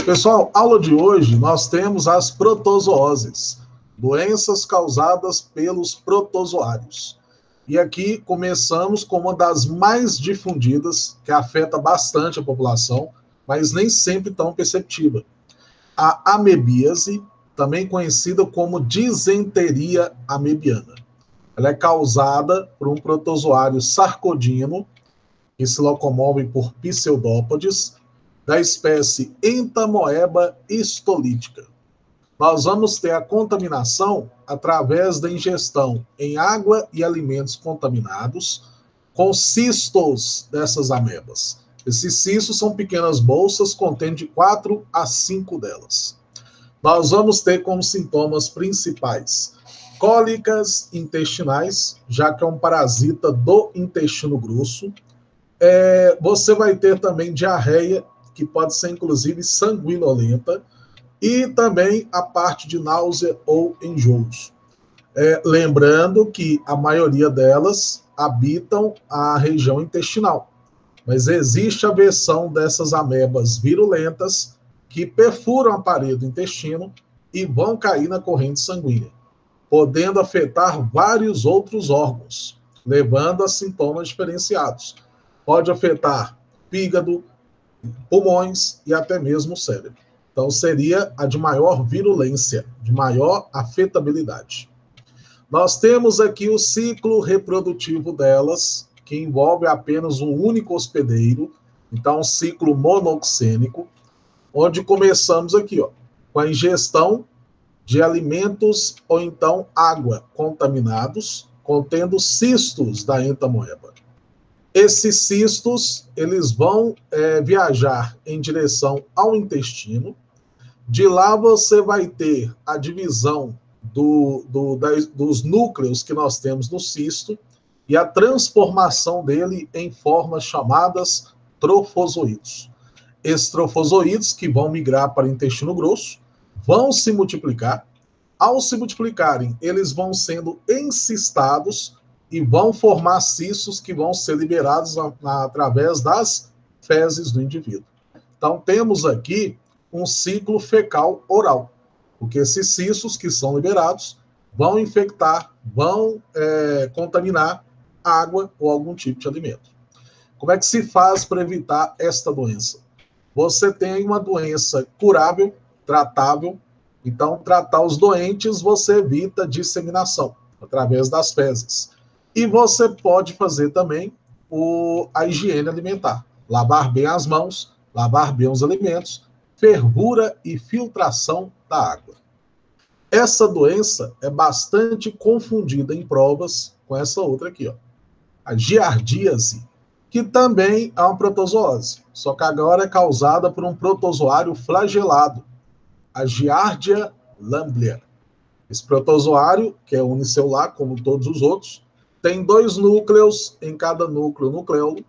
Pessoal, aula de hoje nós temos as protozooses, doenças causadas pelos protozoários. E aqui começamos com uma das mais difundidas, que afeta bastante a população, mas nem sempre tão perceptível. A amebíase, também conhecida como disenteria amebiana. Ela é causada por um protozoário sarcodino, que se locomove por pseudópodes, da espécie Entamoeba histolítica. Nós vamos ter a contaminação através da ingestão em água e alimentos contaminados com cistos dessas amebas. Esses cistos são pequenas bolsas contendo de 4 a 5 delas. Nós vamos ter como sintomas principais cólicas intestinais, já que é um parasita do intestino grosso. Você vai ter também diarreia, que pode ser inclusive sanguinolenta, e também a parte de náusea ou enjoos. Lembrando que a maioria delas habitam a região intestinal, mas existe a versão dessas amebas virulentas que perfuram a parede do intestino e vão cair na corrente sanguínea, podendo afetar vários outros órgãos, levando a sintomas diferenciados. Pode afetar fígado, pulmões e até mesmo o cérebro. Então, seria a de maior virulência, de maior afetabilidade. Nós temos aqui o ciclo reprodutivo delas, que envolve apenas um único hospedeiro, então um ciclo monoxênico, onde começamos aqui, com a ingestão de alimentos ou então água contaminados, contendo cistos da entamoeba. Esses cistos, eles vão viajar em direção ao intestino. De lá você vai ter a divisão dos núcleos que nós temos no cisto e a transformação dele em formas chamadas trofozoítos. Esses trofozoítos, que vão migrar para o intestino grosso, vão se multiplicar. Ao se multiplicarem, eles vão sendo encistados e vão formar cistos que vão ser liberados através das fezes do indivíduo. Então, temos aqui um ciclo fecal oral, porque esses cistos que são liberados vão infectar, vão contaminar água ou algum tipo de alimento. Como é que se faz para evitar esta doença? Você tem uma doença curável, tratável, então tratar os doentes você evita disseminação através das fezes. E você pode fazer também a higiene alimentar, lavar bem as mãos, lavar bem os alimentos, fervura e filtração da água. Essa doença é bastante confundida em provas com essa outra aqui, a giardíase, que também é uma protozoose, só que agora é causada por um protozoário flagelado, a Giardia lamblia. Esse protozoário, que é unicelular, como todos os outros, tem 2 núcleos em cada núcleo nucleolo,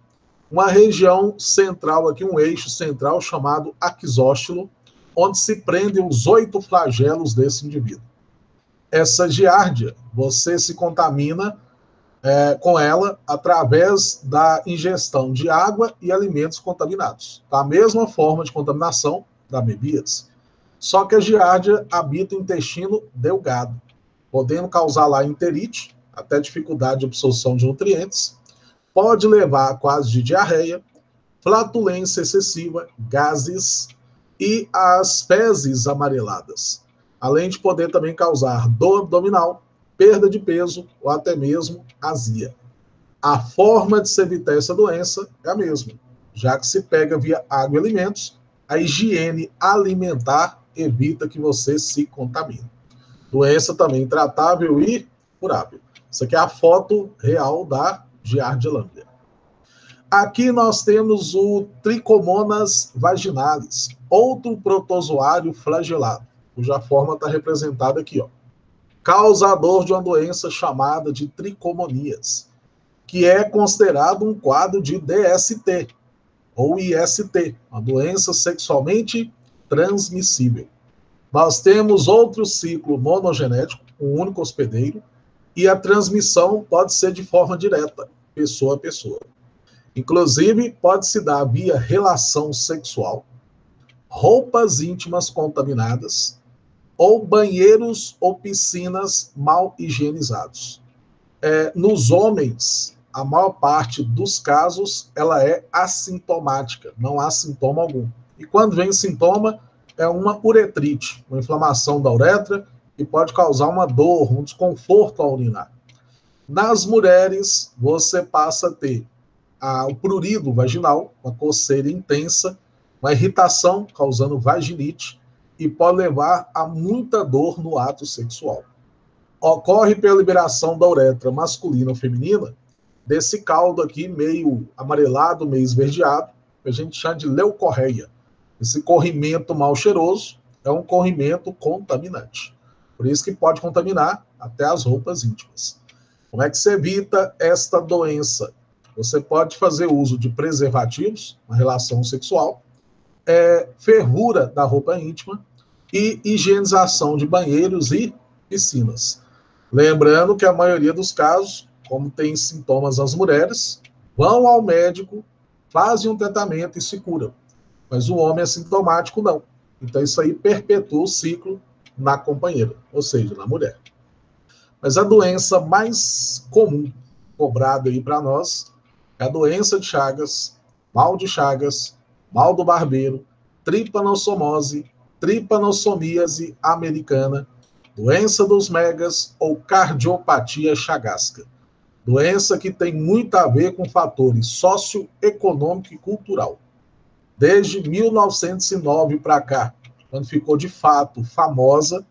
uma região central aqui, um eixo central chamado axóstilo, onde se prendem os 8 flagelos desse indivíduo. Essa giardia, você se contamina com ela através da ingestão de água e alimentos contaminados. Da mesma forma de contaminação da amebíase. Só que a giardia habita o intestino delgado, podendo causar lá enterite, até dificuldade de absorção de nutrientes, pode levar a quadros de diarreia, flatulência excessiva, gases e as fezes amareladas, além de poder também causar dor abdominal, perda de peso ou até mesmo azia. A forma de se evitar essa doença é a mesma, já que se pega via água e alimentos, a higiene alimentar evita que você se contamine. Doença também tratável e curável. Isso aqui é a foto real da Giardia lamblia. Aqui nós temos o Trichomonas vaginalis, outro protozoário flagelado, cuja forma está representada aqui, causador de uma doença chamada de tricomonias, que é considerado um quadro de DST, ou IST, uma doença sexualmente transmissível. Nós temos outro ciclo monogenético, um único hospedeiro, e a transmissão pode ser de forma direta, pessoa a pessoa. Inclusive, pode se dar via relação sexual, roupas íntimas contaminadas ou banheiros ou piscinas mal higienizados. Nos homens, a maior parte dos casos, ela é assintomática, não há sintoma algum. E quando vem sintoma, é uma uretrite, uma inflamação da uretra, que pode causar uma dor, um desconforto ao urinar. Nas mulheres, você passa a ter o prurido vaginal, uma coceira intensa, uma irritação causando vaginite e pode levar a muita dor no ato sexual. Ocorre pela liberação da uretra masculina ou feminina, desse caldo aqui meio amarelado, meio esverdeado, que a gente chama de leucorreia. Esse corrimento mal cheiroso é um corrimento contaminante. Por isso que pode contaminar até as roupas íntimas. Como é que se evita esta doença? Você pode fazer uso de preservativos na relação sexual, fervura da roupa íntima e higienização de banheiros e piscinas. Lembrando que a maioria dos casos, como tem sintomas as mulheres, vão ao médico, fazem um tratamento e se curam. Mas o homem assintomático não. Então isso aí perpetua o ciclo na companheira, ou seja, na mulher. Mas a doença mais comum cobrada aí para nós é a doença de Chagas, mal do barbeiro, tripanossomose, tripanossomíase americana, doença dos megas ou cardiopatia chagasca. Doença que tem muito a ver com fatores socioeconômico e cultural. Desde 1909 para cá, quando ficou de fato famosa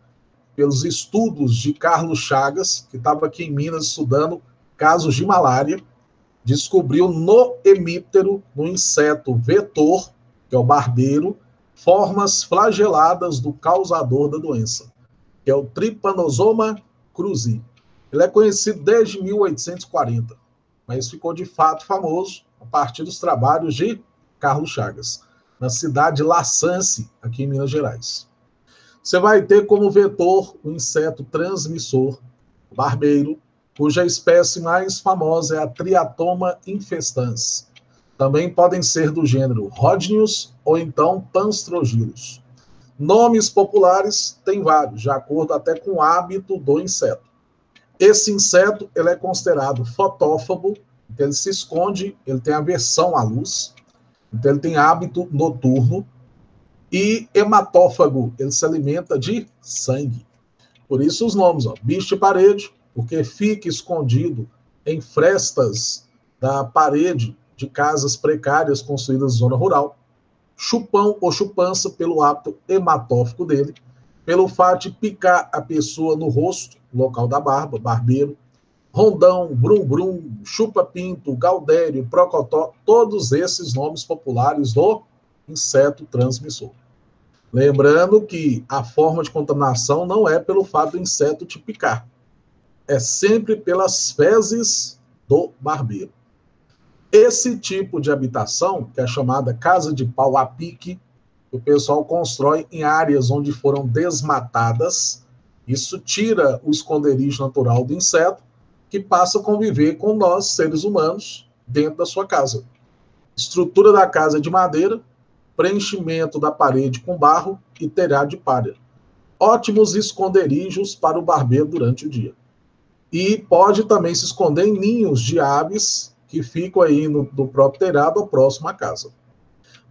pelos estudos de Carlos Chagas, que estava aqui em Minas estudando casos de malária, descobriu no hemíptero, no inseto vetor, que é o barbeiro, formas flageladas do causador da doença, que é o Trypanosoma cruzi. Ele é conhecido desde 1840, mas ficou de fato famoso a partir dos trabalhos de Carlos Chagas, na cidade de La Sance, aqui em Minas Gerais. Você vai ter como vetor o inseto transmissor, o barbeiro, cuja espécie mais famosa é a Triatoma infestans. Também podem ser do gênero Rhodnius ou então Panstrogyros. Nomes populares tem vários, de acordo até com o hábito do inseto. Esse inseto ele é considerado fotófago, então ele se esconde, ele tem aversão à luz, então ele tem hábito noturno, e hematófago, ele se alimenta de sangue. Por isso os nomes, bicho de parede, porque fica escondido em frestas da parede de casas precárias construídas na zona rural. Chupão ou chupança, pelo hábito hematófago dele, pelo fato de picar a pessoa no rosto, local da barba, barbeiro. Rondão, brum-brum, chupa-pinto, gaudério, procotó, todos esses nomes populares do inseto transmissor. Lembrando que a forma de contaminação não é pelo fato do inseto te picar, é sempre pelas fezes do barbeiro. Esse tipo de habitação, que é chamada casa de pau a pique, o pessoal constrói em áreas onde foram desmatadas, isso tira o esconderijo natural do inseto, que passa a conviver com nós, seres humanos, dentro da sua casa. Estrutura da casa é de madeira, preenchimento da parede com barro e telhado de palha. Ótimos esconderijos para o barbeiro durante o dia. E pode também se esconder em ninhos de aves que ficam aí no próprio telhado ou próximo à casa.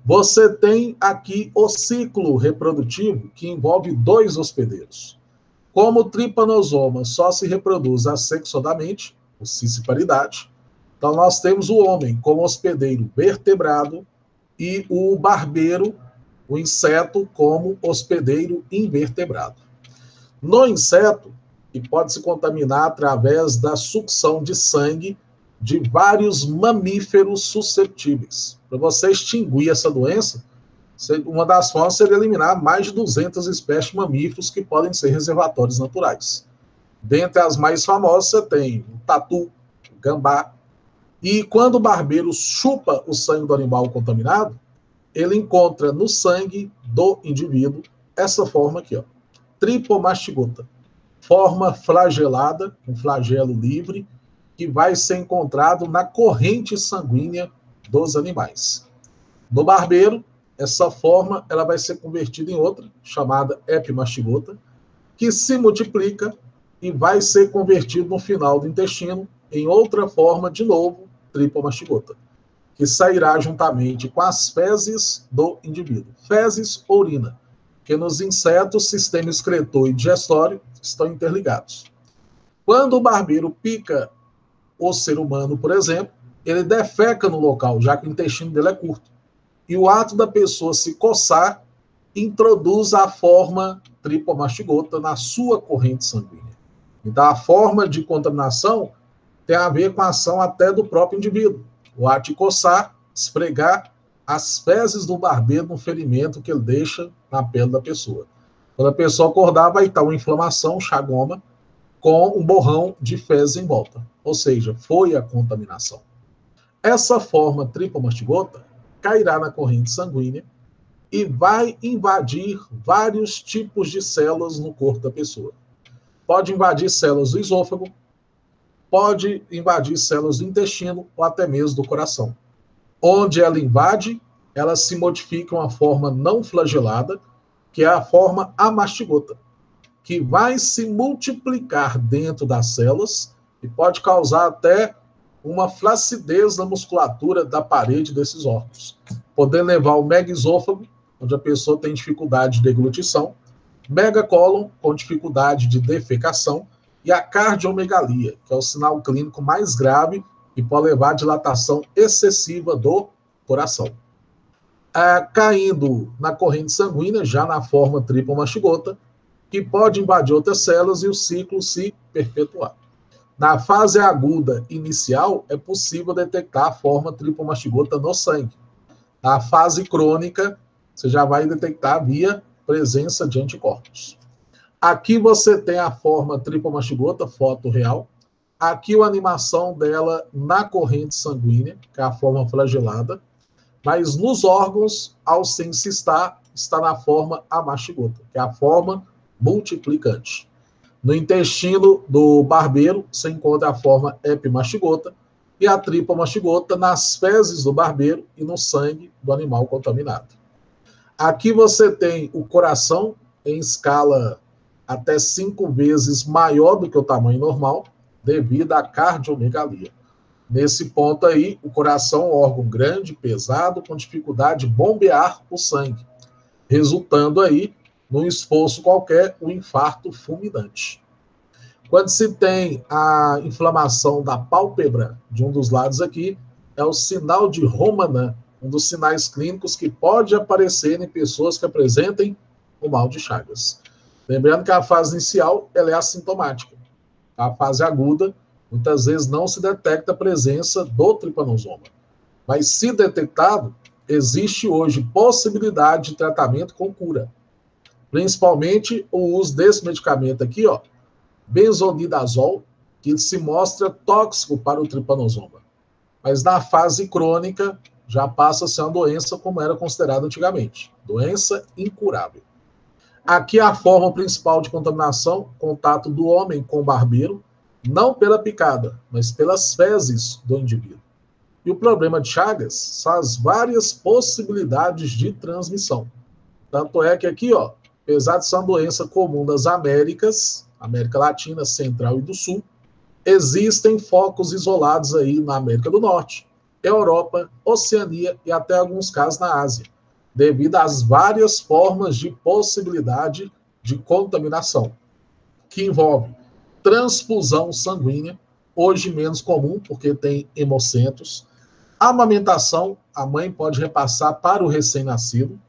Você tem aqui o ciclo reprodutivo que envolve 2 hospedeiros. Como o tripanosoma só se reproduz assexuadamente, ou cisparidade, então nós temos o homem como hospedeiro vertebrado e o barbeiro, o inseto, como hospedeiro invertebrado. No inseto, que pode se contaminar através da sucção de sangue de vários mamíferos susceptíveis. Para você extinguir essa doença, uma das formas seria eliminar mais de 200 espécies de mamíferos que podem ser reservatórios naturais. Dentre as mais famosas, você tem o tatu, o gambá. E quando o barbeiro chupa o sangue do animal contaminado, ele encontra no sangue do indivíduo essa forma aqui, tripomastigota, forma flagelada, um flagelo livre, que vai ser encontrado na corrente sanguínea dos animais. No barbeiro, essa forma ela vai ser convertida em outra, chamada epimastigota, que se multiplica e vai ser convertido no final do intestino em outra forma, de novo, tripomastigota, que sairá juntamente com as fezes do indivíduo. Fezes ou urina, que nos insetos, sistema excretor e digestório estão interligados. Quando o barbeiro pica o ser humano, por exemplo, ele defeca no local, já que o intestino dele é curto. E o ato da pessoa se coçar introduz a forma tripomastigota na sua corrente sanguínea. Então, a forma de contaminação tem a ver com a ação até do próprio indivíduo. O ato de coçar, esfregar as fezes do barbeiro no ferimento que ele deixa na pele da pessoa. Quando a pessoa acordar, vai estar uma inflamação, chagoma, com um borrão de fezes em volta. Ou seja, foi a contaminação. Essa forma tripomastigota cairá na corrente sanguínea e vai invadir vários tipos de células no corpo da pessoa. Pode invadir células do esôfago, pode invadir células do intestino ou até mesmo do coração. Onde ela invade, ela se modifica em uma forma não flagelada, que é a forma amastigota, que vai se multiplicar dentro das células e pode causar até uma flacidez na musculatura da parede desses órgãos, podendo levar ao megaesôfago, onde a pessoa tem dificuldade de deglutição, megacólon, com dificuldade de defecação, e a cardiomegalia, que é o sinal clínico mais grave e pode levar à dilatação excessiva do coração. Caindo na corrente sanguínea, já na forma tripomastigota, que pode invadir outras células e o ciclo se perpetuar. Na fase aguda inicial, é possível detectar a forma tripomastigota no sangue. Na fase crônica, você já vai detectar via presença de anticorpos. Aqui você tem a forma tripomastigota, foto real. Aqui a animação dela na corrente sanguínea, que é a forma flagelada. Mas nos órgãos, ao se insistar, está na forma amastigota, que é a forma multiplicante. No intestino do barbeiro, você encontra a forma epimastigota e a tripomastigota nas fezes do barbeiro e no sangue do animal contaminado. Aqui você tem o coração em escala até 5 vezes maior do que o tamanho normal, devido à cardiomegalia. Nesse ponto aí, o coração é um órgão grande, pesado, com dificuldade de bombear o sangue, resultando aí, num esforço qualquer, um infarto fulminante. Quando se tem a inflamação da pálpebra, de um dos lados aqui, é o sinal de Romanin, um dos sinais clínicos que pode aparecer em pessoas que apresentem o mal de Chagas. Lembrando que a fase inicial ela é assintomática. A fase aguda, muitas vezes não se detecta a presença do tripanosoma. Mas se detectado, existe hoje possibilidade de tratamento com cura. Principalmente o uso desse medicamento aqui, ó, benzonidazol, que se mostra tóxico para o tripanosoma. Mas na fase crônica, já passa a ser uma doença como era considerada antigamente. Doença incurável. Aqui a forma principal de contaminação, contato do homem com o barbeiro, não pela picada, mas pelas fezes do indivíduo. E o problema de Chagas são as várias possibilidades de transmissão. Tanto é que aqui, ó, apesar de ser uma doença comum das Américas, América Latina, Central e do Sul, existem focos isolados aí na América do Norte, Europa, Oceania e até alguns casos na Ásia, devido às várias formas de possibilidade de contaminação, que envolve transfusão sanguínea, hoje menos comum, porque tem hemocentros, amamentação, a mãe pode repassar para o recém-nascido,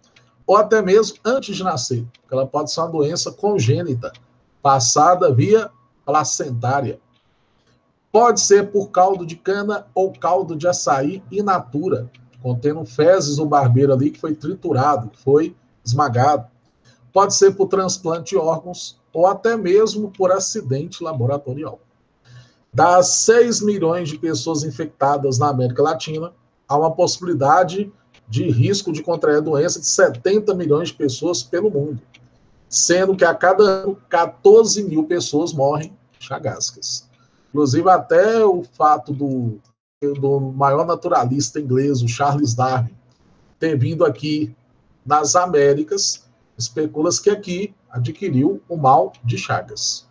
ou até mesmo antes de nascer, porque ela pode ser uma doença congênita, passada via placentária. Pode ser por caldo de cana ou caldo de açaí in natura, contendo fezes do barbeiro ali que foi triturado, que foi esmagado. Pode ser por transplante de órgãos ou até mesmo por acidente laboratorial. Das 6 milhões de pessoas infectadas na América Latina, há uma possibilidade de risco de contrair a doença de 70 milhões de pessoas pelo mundo, sendo que a cada ano 14 mil pessoas morrem chagascas. Inclusive, até o fato do maior naturalista inglês, o Charles Darwin, ter vindo aqui nas Américas, especula-se que aqui adquiriu o mal de Chagas.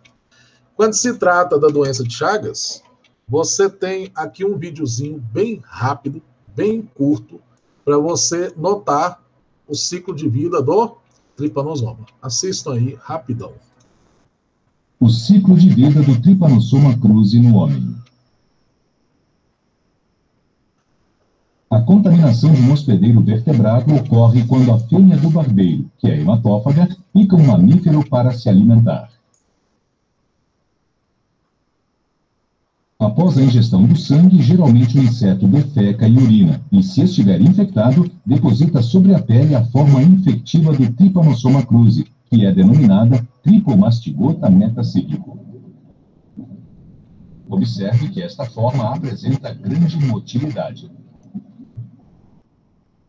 Quando se trata da doença de Chagas, você tem aqui um videozinho bem rápido, bem curto, para você notar o ciclo de vida do Trypanosoma. Assistam aí, rapidão. O ciclo de vida do Trypanosoma cruzi no homem. A contaminação de um hospedeiro vertebrado ocorre quando a fêmea do barbeiro, que é hematófaga, pica um mamífero para se alimentar. Após a ingestão do sangue, geralmente o inseto defeca e urina, e se estiver infectado, deposita sobre a pele a forma infectiva do Trypanosoma cruzi, que é denominada Tripomastigota metacíclico. Observe que esta forma apresenta grande motilidade.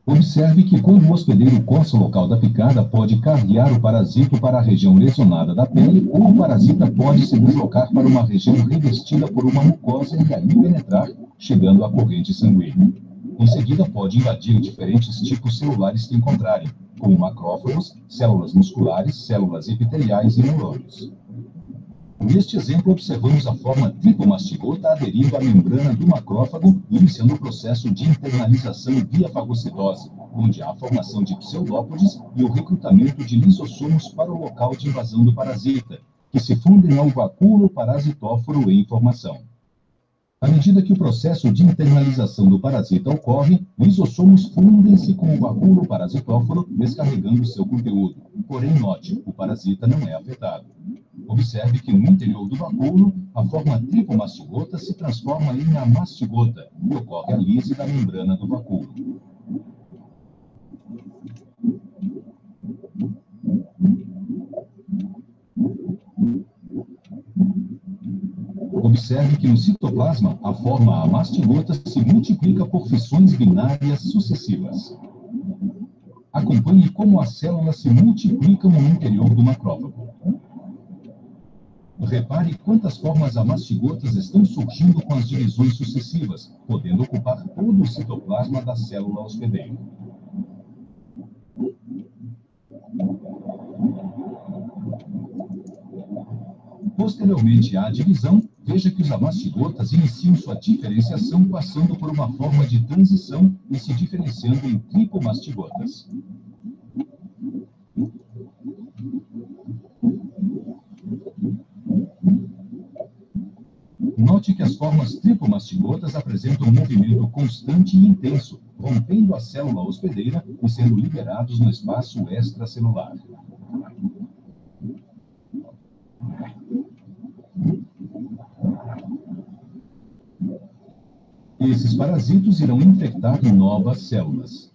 Observe que quando o hospedeiro coça o local da picada, pode carrear o parasito para a região lesionada da pele, ou o parasita pode se deslocar para uma região revestida por uma mucosa e aí penetrar, chegando à corrente sanguínea. Em seguida, pode invadir diferentes tipos celulares que encontrarem, como macrófagos, células musculares, células epiteliais e neurônios. Neste exemplo, observamos a forma tripomastigota aderindo à membrana do macrófago, iniciando o processo de internalização via fagocitose, onde há a formação de pseudópodes e o recrutamento de lisossomos para o local de invasão do parasita, que se fundem ao vacúolo parasitóforo em formação. À medida que o processo de internalização do parasita ocorre, lisossomos fundem-se com o vacúolo parasitóforo, descarregando seu conteúdo. Porém, note, o parasita não é afetado. Observe que no interior do vacúolo, a forma tripomastigota se transforma em amastigota, e ocorre a lise da membrana do vacúolo. Observe que no citoplasma, a forma amastigota se multiplica por fissões binárias sucessivas. Acompanhe como as células se multiplicam no interior do macrófago. Repare quantas formas amastigotas estão surgindo com as divisões sucessivas, podendo ocupar todo o citoplasma da célula hospedeira. Posteriormente à divisão, veja que os amastigotas iniciam sua diferenciação passando por uma forma de transição e se diferenciando em tripomastigotas. Note que as formas tripomastigotas apresentam um movimento constante e intenso, rompendo a célula hospedeira e sendo liberados no espaço extracelular. Esses parasitos irão infectar novas células.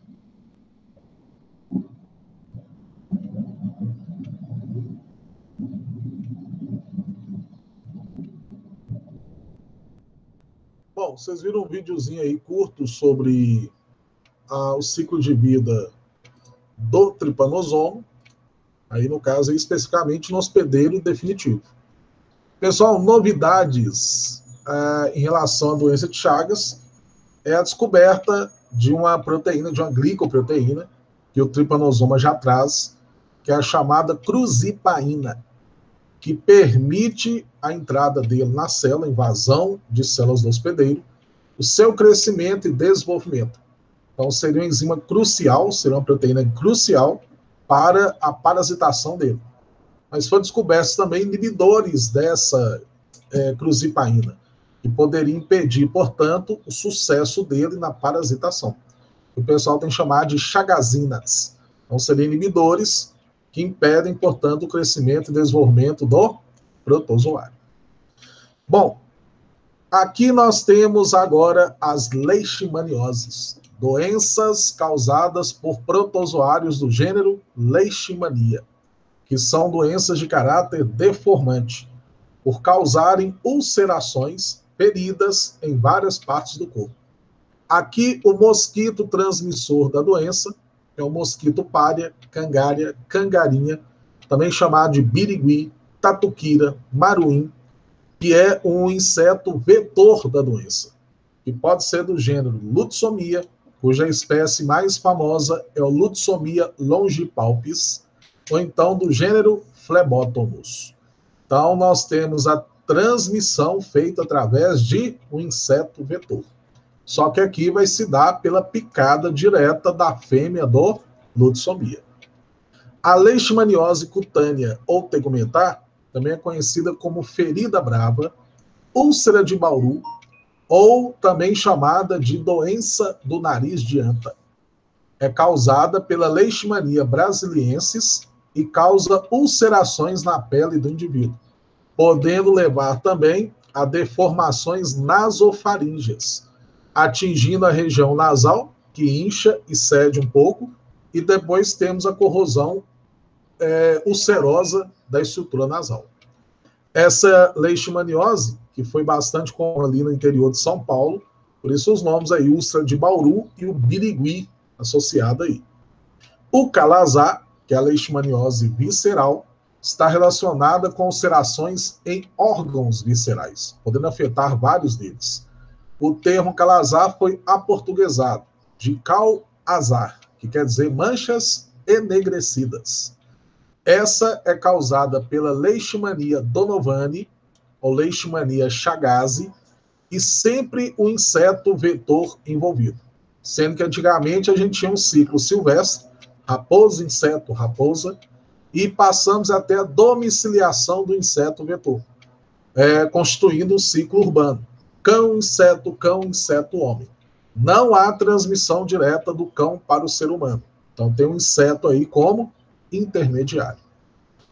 Bom, vocês viram um videozinho aí curto sobre o ciclo de vida do Trypanosoma, aí no caso, especificamente no hospedeiro definitivo. Pessoal, novidades em relação à doença de Chagas é a descoberta de uma proteína, de uma glicoproteína, que o Trypanosoma já traz, que é a chamada cruzipaína, que permite a entrada dele na célula, invasão de células do hospedeiro, o seu crescimento e desenvolvimento. Então, seria uma enzima crucial, seria uma proteína crucial para a parasitação dele. Mas foram descobertos também inibidores dessa cruzipaína, que poderia impedir, portanto, o sucesso dele na parasitação. O pessoal tem chamado de chagazinas. Então, seriam inibidores que impedem, portanto, o crescimento e desenvolvimento do protozoário. Bom, aqui nós temos agora as leishmanioses, doenças causadas por protozoários do gênero Leishmania, que são doenças de caráter deformante, por causarem ulcerações, feridas em várias partes do corpo. Aqui, o mosquito transmissor da doença é o mosquito pária, cangária, cangarinha, também chamado de birigui, tatuquira, maruim, que é um inseto vetor da doença, que pode ser do gênero Lutsomia, cuja espécie mais famosa é o Lutsomia longipalpis, ou então do gênero Phlebotomus. Então, nós temos a transmissão feita através de um inseto vetor. Só que aqui vai se dar pela picada direta da fêmea do Lutsomia. A leishmaniose cutânea ou tegumentar também é conhecida como ferida brava, úlcera de Bauru, ou também chamada de doença do nariz de anta. É causada pela Leishmania brasiliensis e causa ulcerações na pele do indivíduo, podendo levar também a deformações nasofaríngeas, atingindo a região nasal, que incha e cede um pouco, e depois temos a corrosão ulcerosa da estrutura nasal. Essa leishmaniose, que foi bastante comum ali no interior de São Paulo, por isso os nomes aí, úlcera de Bauru e o birigui associado aí. O calazar, que é a leishmaniose visceral, está relacionada com ulcerações em órgãos viscerais, podendo afetar vários deles. O termo calazar foi aportuguesado, de cal-azar, que quer dizer manchas enegrecidas. Essa é causada pela Leishmania donovani, ou Leishmania chagas, e sempre o inseto vetor envolvido. Sendo que antigamente a gente tinha um ciclo silvestre, raposa, inseto, raposa, e passamos até a domiciliação do inseto vetor, constituindo um ciclo urbano. Cão, inseto, homem. Não há transmissão direta do cão para o ser humano. Então tem um inseto aí como intermediário.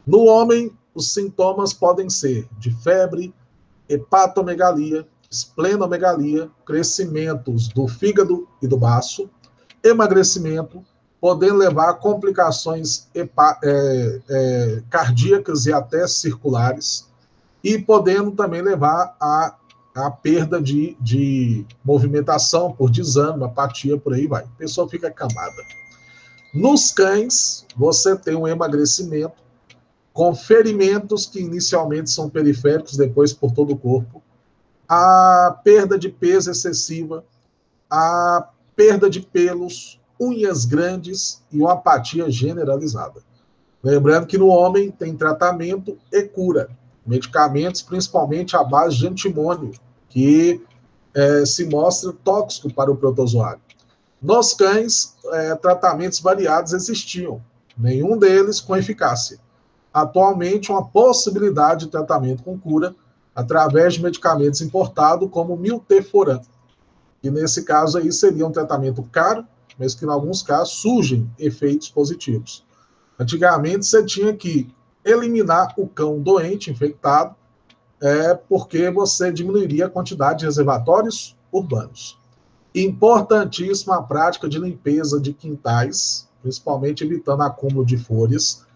No homem, os sintomas podem ser de febre, hepatomegalia, esplenomegalia, crescimentos do fígado e do baço, emagrecimento, podendo levar a complicações cardíacas e até circulares, e podendo também levar a perda de movimentação por desânimo, apatia, por aí vai. A pessoa fica acamada. Nos cães, você tem um emagrecimento com ferimentos que inicialmente são periféricos, depois por todo o corpo, a perda de peso excessiva, a perda de pelos, unhas grandes e uma apatia generalizada. Lembrando que no homem tem tratamento e cura, medicamentos principalmente à base de antimônio, que se mostra tóxico para o protozoário. Nos cães, tratamentos variados existiam, nenhum deles com eficácia. Atualmente, uma possibilidade de tratamento com cura através de medicamentos importados como o milteforam, que nesse caso aí seria um tratamento caro, mas que em alguns casos surgem efeitos positivos. Antigamente você tinha que eliminar o cão doente, infectado, porque você diminuiria a quantidade de reservatórios urbanos. Importantíssima a prática de limpeza de quintais, principalmente evitando acúmulo de folhas,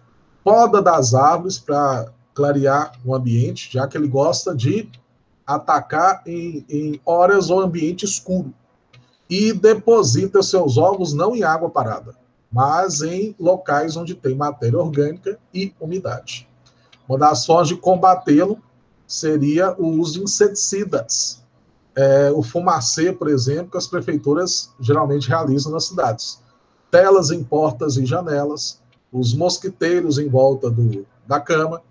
poda das árvores para clarear o ambiente, já que ele gosta de atacar em horas ou ambiente escuro. E deposita seus ovos não em água parada, mas em locais onde tem matéria orgânica e umidade. Uma das formas de combatê-lo seria o uso de inseticidas. O fumacê, por exemplo, que as prefeituras geralmente realizam nas cidades. Telas em portas e janelas, os mosquiteiros em volta da cama,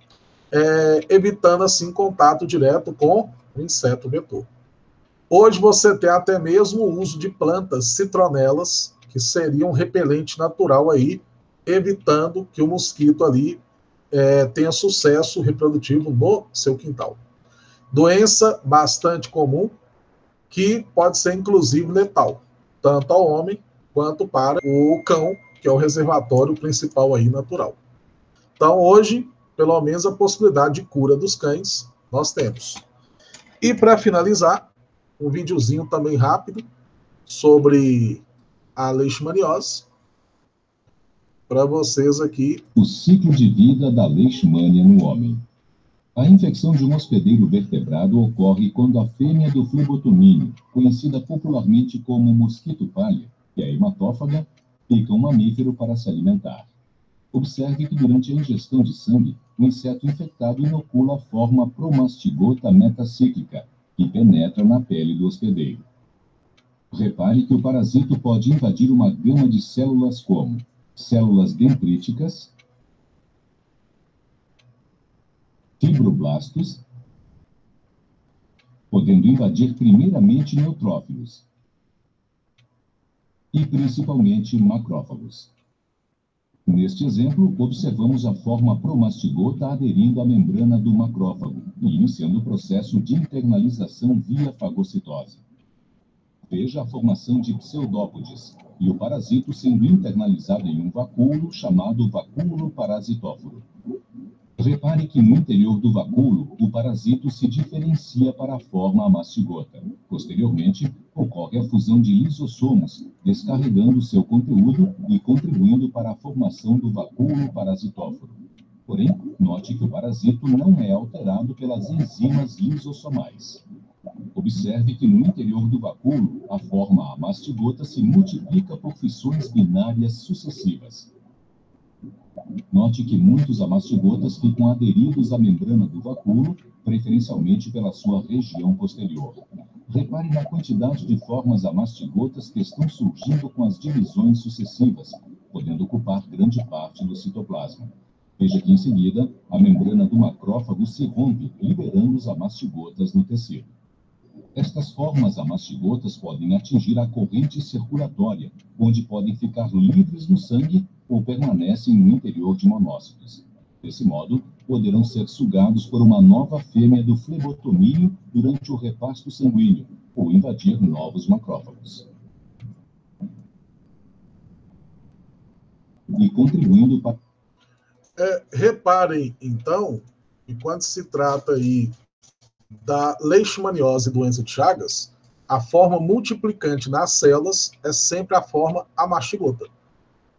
evitando assim contato direto com o inseto vetor. Hoje você tem até mesmo o uso de plantas citronelas, que seria um repelente natural aí, evitando que o mosquito ali tenha sucesso reprodutivo no seu quintal. Doença bastante comum, que pode ser inclusive letal, tanto ao homem quanto para o cão, que é o reservatório principal aí natural. Então hoje, pelo menos a possibilidade de cura dos cães, nós temos. E para finalizar, um videozinho também rápido sobre a leishmaniose, para vocês aqui. O ciclo de vida da leishmania no homem. A infecção de um hospedeiro vertebrado ocorre quando a fêmea do flebotomínio, conhecida popularmente como mosquito palha, que é hematófaga, pica um mamífero para se alimentar. Observe que durante a ingestão de sangue, o inseto infectado inocula a forma promastigota metacíclica, que penetra na pele do hospedeiro. Repare que o parasito pode invadir uma gama de células como células dendríticas, fibroblastos, podendo invadir primeiramente neutrófilos e principalmente macrófagos. Neste exemplo, observamos a forma promastigota aderindo à membrana do macrófago e iniciando o processo de internalização via fagocitose. Veja a formação de pseudópodes e o parasito sendo internalizado em um vacúolo chamado vacúolo parasitóforo. Repare que no interior do vacúolo, o parasito se diferencia para a forma amastigota. Posteriormente, ocorre a fusão de lisossomos, descarregando seu conteúdo e contribuindo para a formação do vacúolo parasitóforo. Porém, note que o parasito não é alterado pelas enzimas lisossomais. Observe que no interior do vacúolo, a forma amastigota se multiplica por fissões binárias sucessivas. Note que muitos amastigotas ficam aderidos à membrana do vacúolo, preferencialmente pela sua região posterior. Repare na quantidade de formas amastigotas que estão surgindo com as divisões sucessivas, podendo ocupar grande parte do citoplasma. Veja que, em seguida, a membrana do macrófago se rompe, liberando os amastigotas no tecido. Estas formas amastigotas podem atingir a corrente circulatória, onde podem ficar livres no sangue ou permanecem no interior de monócitos. Desse modo, poderão ser sugados por uma nova fêmea do flebotomínio durante o repasto sanguíneo ou invadir novos macrófagos. E contribuindo para... Reparem, então, que quando se trata aí da leishmaniose e doença de Chagas, a forma multiplicante nas células é sempre a forma amastigota,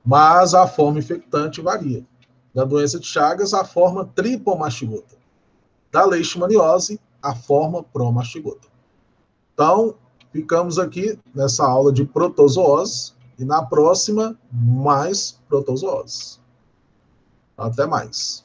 mas a forma infectante varia. Da doença de Chagas, a forma tripomastigota. Da leishmaniose, a forma promastigota. Então, ficamos aqui nessa aula de protozoose e na próxima, mais protozoose. Até mais.